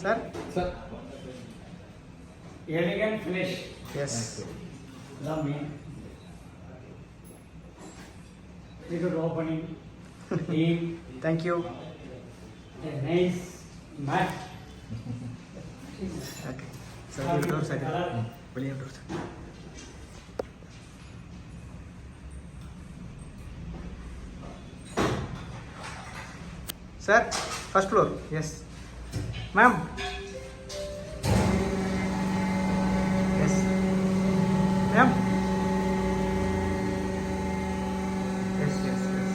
Sir? Sir. Elegant finish. Yes. Love me. Very good opening. Team. Thank you. A nice mat. Okay. Sir, வெளியே door side. வெளியே door side. Sir, first floor. Yes. Ma'am. Yes. Ma'am. Yes, yes, yes.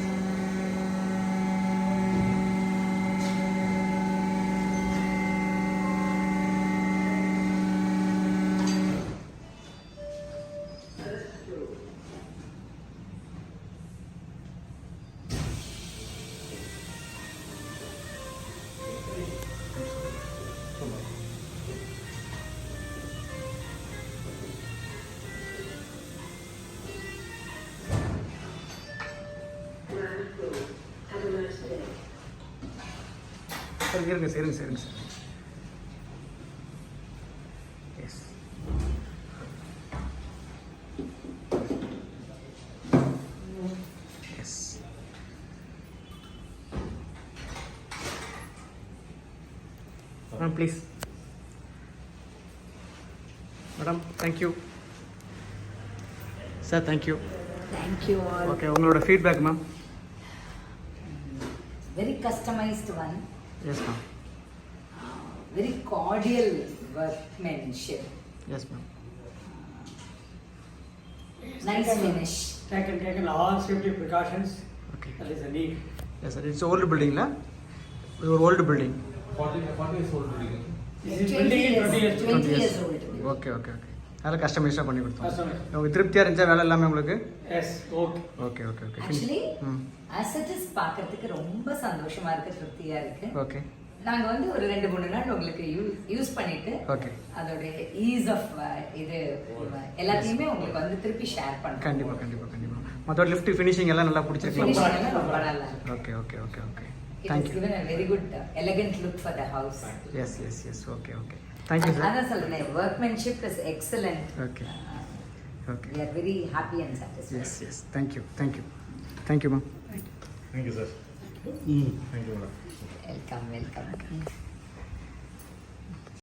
Sir, இருங்க sir, இருங்க sir, இருங்க sir. Yes. Yes. Ma'am, please. Madam, thank you. Sir, thank you. Thank you all. Okay, உங்களோட feedback, ma'am. Very customized one. Yes, ma'am. Very cordial workmanship. Yes, ma'am. Nice finish. Taken all safety precautions. Okay. That is a need. Yes, sir. It's old building, la? Your old building. 40 years old building. This is building in 20 years. 20 years old. Okay okay okay அதில் கஸ்டமைஸாக பண்ணி கொடுத்தோம். Customer. உங்களுக்கு திருப்தியாக இருந்துச்சா வேலை எல்லாமே உங்களுக்கு? Yes. Okay. Okay okay okay. Actually, as it is பார்க்கிறதுக்கு ரொம்ப சந்தோஷமா இருக்கு, திருப்தியா இருக்கு. ஓகே. நாங்க வந்து ஒரு 2-3 நாள் உங்களுக்கு யூஸ் பண்ணிட்டு ஓகே. அதோட ஈஸ் ஆஃப் இது எல்லாத்தையுமே உங்களுக்கு வந்து திருப்பி ஷேர் பண்றோம். கண்டிப்பாக கண்டிப்பாக கண்டிப்பாக. மற்றோட லிஃப்ட் ஃபினிஷிங் எல்லாம் நல்லா பிடிச்சிருக்கலாம். Finishing எல்லாம் ரொம்ப நல்லா இருக்கு. Okay okay okay okay. It Thank has you. given a very good elegant look for the house. Yes, yes, yes. Okay, okay. Thank you, sir. அதான் சொல்றேன், workmanship is excellent. Okay. Okay. We are very happy and satisfied. Yes, yes. Thank you. Thank you. Thank you, ma'am. Thank you, sir. Thank you, madam. Welcome, welcome.